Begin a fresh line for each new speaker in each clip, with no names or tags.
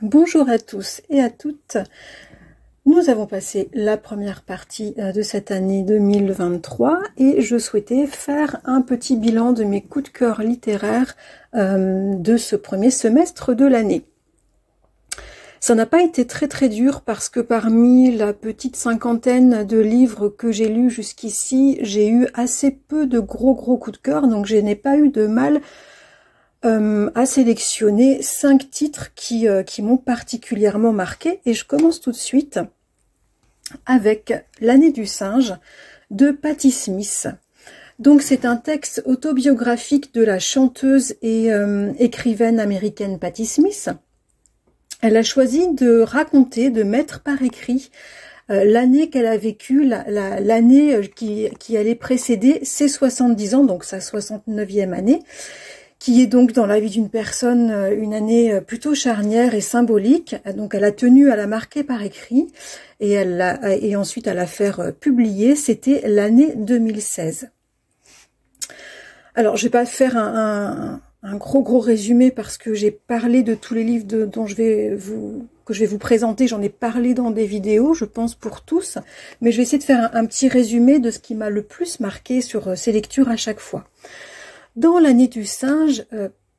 Bonjour à tous et à toutes. Nous avons passé la première partie de cette année 2023 et je souhaitais faire un petit bilan de mes coups de cœur littéraires de ce premier semestre de l'année. Ça n'a pas été très dur parce que parmi la petite cinquantaine de livres que j'ai lus jusqu'ici, j'ai eu assez peu de gros coups de cœur, donc je n'ai pas eu de mal à sélectionner 5 titres qui m'ont particulièrement marqué. Et je commence tout de suite avec L'année du singe de Patti Smith. Donc c'est un texte autobiographique de la chanteuse et écrivaine américaine Patti Smith. Elle a choisi de raconter, de mettre par écrit l'année qu'elle a vécue, l'année qui allait précéder ses 70 ans, donc sa 69e année, qui est donc dans la vie d'une personne une année plutôt charnière et symbolique. Donc elle a tenu à la marquer par écrit et ensuite à la faire publier. C'était l'année 2016. Alors je vais pas faire un gros résumé parce que j'ai parlé de tous les livres que je vais vous présenter. J'en ai parlé dans des vidéos, je pense pour tous, mais je vais essayer de faire un petit résumé de ce qui m'a le plus marqué sur ces lectures à chaque fois. Dans l'année du singe,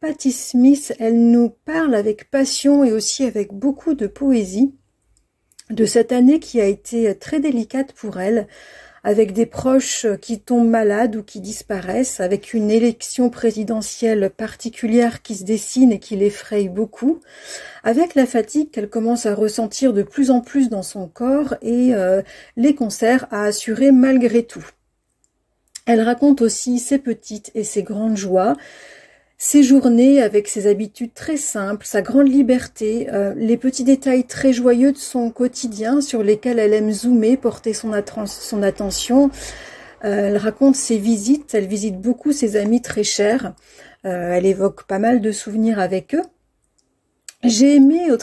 Patti Smith, elle nous parle avec passion et aussi avec beaucoup de poésie de cette année qui a été très délicate pour elle, avec des proches qui tombent malades ou qui disparaissent, avec une élection présidentielle particulière qui se dessine et qui l'effraie beaucoup, avec la fatigue qu'elle commence à ressentir de plus en plus dans son corps et les concerts à assurer malgré tout. Elle raconte aussi ses petites et ses grandes joies, ses journées avec ses habitudes très simples, sa grande liberté, les petits détails très joyeux de son quotidien sur lesquels elle aime zoomer, porter son attention. Elle raconte ses visites, elle visite beaucoup ses amis très chers, elle évoque pas mal de souvenirs avec eux. J'ai aimé à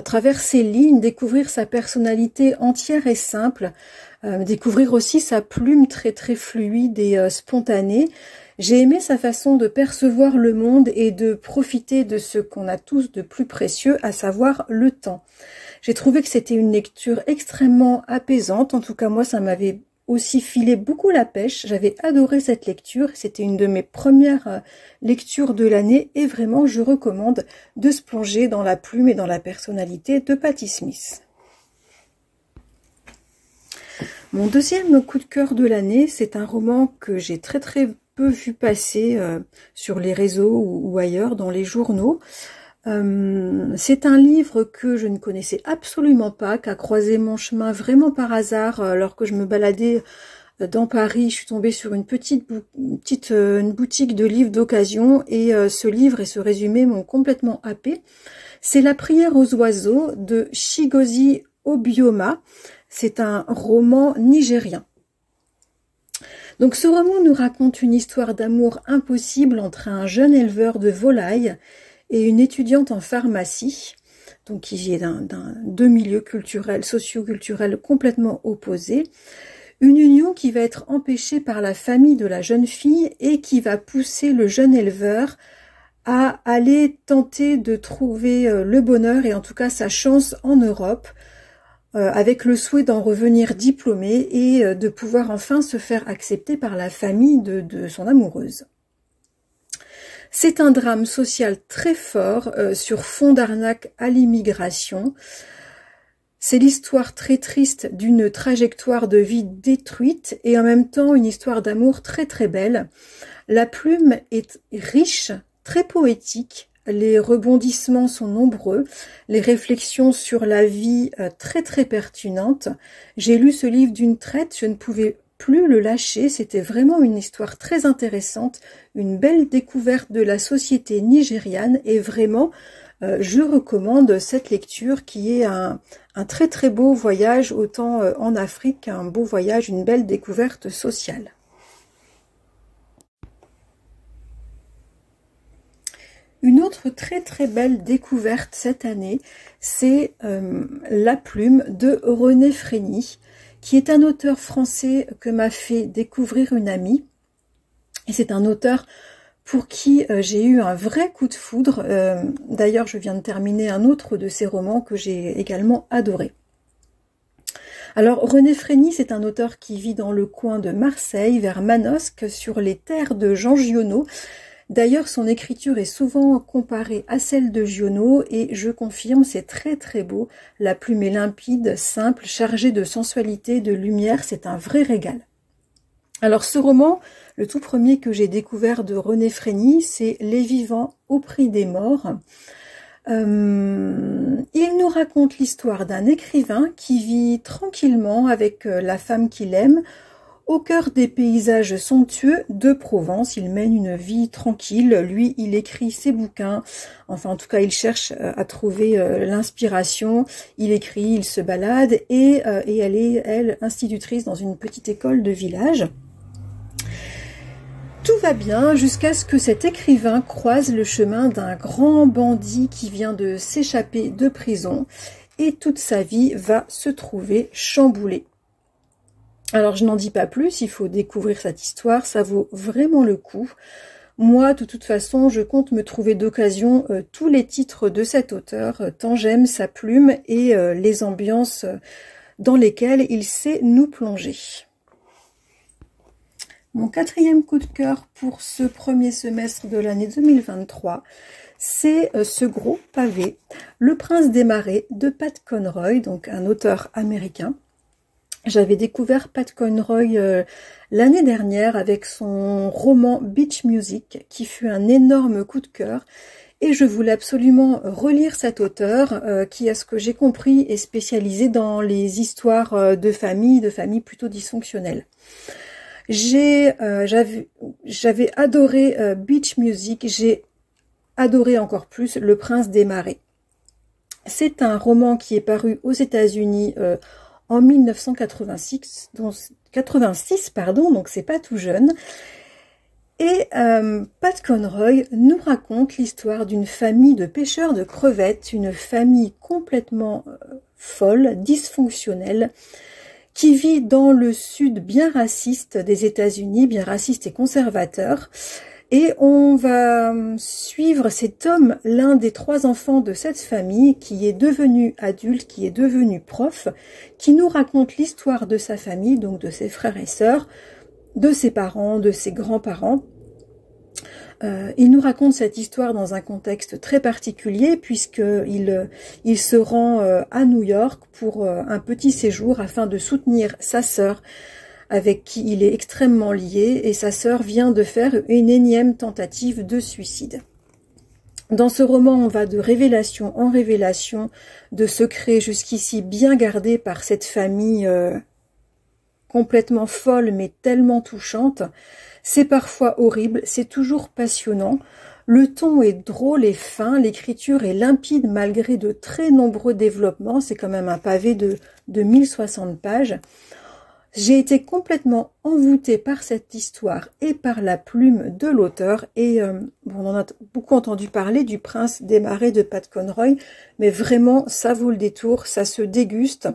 travers ces lignes découvrir sa personnalité entière et simple, découvrir aussi sa plume très fluide et spontanée. J'ai aimé sa façon de percevoir le monde et de profiter de ce qu'on a tous de plus précieux, à savoir le temps. J'ai trouvé que c'était une lecture extrêmement apaisante. En tout cas, moi, ça m'avait aussi filé beaucoup la pêche. J'avais adoré cette lecture. C'était une de mes premières lectures de l'année et vraiment, je recommande de se plonger dans la plume et dans la personnalité de Patti Smith. Mon deuxième coup de cœur de l'année, c'est un roman que j'ai très peu vu passer sur les réseaux ou ailleurs, dans les journaux. C'est un livre que je ne connaissais absolument pas, qui a croisé mon chemin vraiment par hasard. Alors que je me baladais dans Paris, je suis tombée sur une une boutique de livres d'occasion et ce livre et ce résumé m'ont complètement happée. C'est La prière aux oiseaux de Chigozie Obioma. C'est un roman nigérien. Donc ce roman nous raconte une histoire d'amour impossible entre un jeune éleveur de volailles et une étudiante en pharmacie, donc qui est deux milieux socio-culturels complètement opposés. Une union qui va être empêchée par la famille de la jeune fille et qui va pousser le jeune éleveur à aller tenter de trouver le bonheur et en tout cas sa chance en Europe, avec le souhait d'en revenir diplômé et de pouvoir enfin se faire accepter par la famille de son amoureuse. C'est un drame social très fort sur fond d'arnaque à l'immigration. C'est l'histoire très triste d'une trajectoire de vie détruite et en même temps une histoire d'amour très belle. La plume est riche, très poétique. Les rebondissements sont nombreux, les réflexions sur la vie très pertinentes. J'ai lu ce livre d'une traite, je ne pouvais plus le lâcher, c'était vraiment une histoire très intéressante, une belle découverte de la société nigériane et vraiment je recommande cette lecture qui est un très beau voyage autant en Afrique qu'un beau voyage, une belle découverte sociale. Une autre très belle découverte cette année, c'est La plume de René Frény, qui est un auteur français que m'a fait découvrir une amie. Et c'est un auteur pour qui j'ai eu un vrai coup de foudre. D'ailleurs, je viens de terminer un autre de ses romans que j'ai également adoré. Alors, René Frény, c'est un auteur qui vit dans le coin de Marseille, vers Manosque, sur les terres de Jean Giono. D'ailleurs, son écriture est souvent comparée à celle de Giono, et je confirme, c'est très très beau. La plume est limpide, simple, chargée de sensualité, de lumière, c'est un vrai régal. Alors ce roman, le tout premier que j'ai découvert de René Frény, c'est Les vivants au prix des morts. Il nous raconte l'histoire d'un écrivain qui vit tranquillement avec la femme qu'il aime, au cœur des paysages somptueux de Provence. Il mène une vie tranquille, lui il écrit ses bouquins, enfin en tout cas il cherche à trouver l'inspiration, il écrit, il se balade, et elle est, elle, institutrice dans une petite école de village. Tout va bien jusqu'à ce que cet écrivain croise le chemin d'un grand bandit qui vient de s'échapper de prison, et toute sa vie va se trouver chamboulée. Alors je n'en dis pas plus, il faut découvrir cette histoire, ça vaut vraiment le coup. Moi, de toute façon, je compte me trouver d'occasion tous les titres de cet auteur, tant j'aime sa plume et les ambiances dans lesquelles il sait nous plonger. Mon quatrième coup de cœur pour ce premier semestre de l'année 2023, c'est ce gros pavé, Le Prince des Marais de Pat Conroy, donc un auteur américain. J'avais découvert Pat Conroy l'année dernière avec son roman Beach Music, qui fut un énorme coup de cœur. Et je voulais absolument relire cet auteur qui, à ce que j'ai compris, est spécialisé dans les histoires de famille plutôt dysfonctionnelles. J'avais adoré Beach Music, j'ai adoré encore plus Le Prince des Marais. C'est un roman qui est paru aux États-Unis en 1986, donc c'est pas tout jeune. Et Pat Conroy nous raconte l'histoire d'une famille de pêcheurs de crevettes, une famille complètement folle, dysfonctionnelle, qui vit dans le sud bien raciste des États-Unis, bien raciste et conservateur. Et on va suivre cet homme, l'un des 3 enfants de cette famille, qui est devenu adulte, qui est devenu prof, qui nous raconte l'histoire de sa famille, donc de ses frères et sœurs, de ses parents, de ses grands-parents. Il nous raconte cette histoire dans un contexte très particulier, puisqu'il se rend à New York pour un petit séjour afin de soutenir sa sœur, avec qui il est extrêmement lié, et sa sœur vient de faire une énième tentative de suicide. Dans ce roman, on va de révélation en révélation, de secrets jusqu'ici bien gardés par cette famille complètement folle, mais tellement touchante. C'est parfois horrible, c'est toujours passionnant. Le ton est drôle et fin, l'écriture est limpide malgré de très nombreux développements. C'est quand même un pavé de 1060 pages. J'ai été complètement envoûtée par cette histoire et par la plume de l'auteur. Et on en a beaucoup entendu parler du Prince des Marais de Pat Conroy, mais vraiment, ça vaut le détour, ça se déguste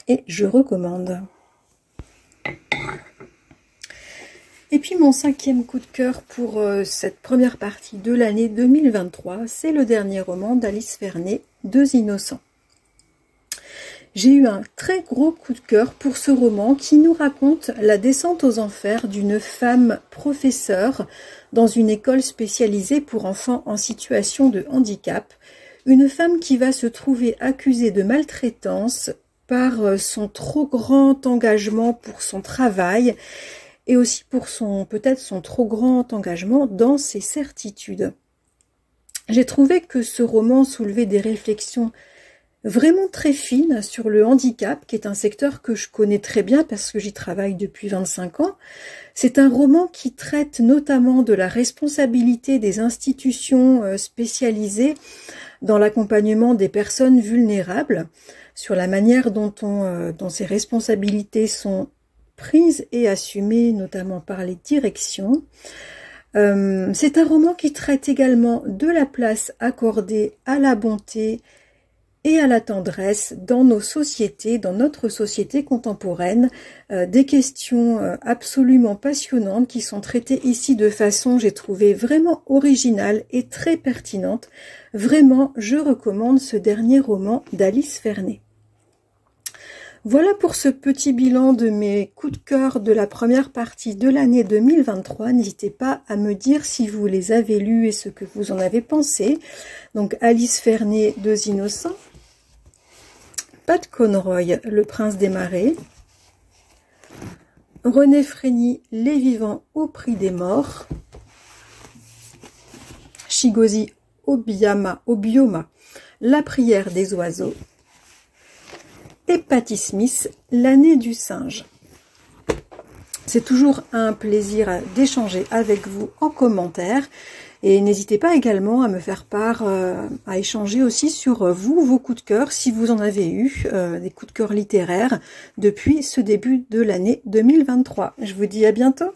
et je recommande. Et puis mon 5e coup de cœur pour cette première partie de l'année 2023, c'est le dernier roman d'Alice Vernet, 2 innocents. J'ai eu un très gros coup de cœur pour ce roman qui nous raconte la descente aux enfers d'une femme professeure dans une école spécialisée pour enfants en situation de handicap. Une femme qui va se trouver accusée de maltraitance par son trop grand engagement pour son travail et aussi pour peut-être son trop grand engagement dans ses certitudes. J'ai trouvé que ce roman soulevait des réflexions vraiment très fines sur le handicap, qui est un secteur que je connais très bien parce que j'y travaille depuis 25 ans. C'est un roman qui traite notamment de la responsabilité des institutions spécialisées dans l'accompagnement des personnes vulnérables, sur la manière dont ces responsabilités sont prises et assumées, notamment par les directions. C'est un roman qui traite également de la place accordée à la bonté et à la tendresse dans nos sociétés, dans notre société contemporaine. Des questions absolument passionnantes qui sont traitées ici de façon, j'ai trouvé, vraiment originale et très pertinente. Vraiment, je recommande ce dernier roman d'Alice Fernet. Voilà pour ce petit bilan de mes coups de cœur de la première partie de l'année 2023. N'hésitez pas à me dire si vous les avez lus et ce que vous en avez pensé. Donc Alice Fernet, Deux innocents. Pat Conroy, Le prince des marais. René Frény, Les vivants au prix des morts. Chigozie Obioma, La prière des oiseaux. Et Patti Smith, L'année du singe. C'est toujours un plaisir d'échanger avec vous en commentaire. Et n'hésitez pas également à me faire part, à échanger aussi sur vous, vos coups de cœur, si vous en avez eu, des coups de cœur littéraires depuis ce début de l'année 2023. Je vous dis à bientôt.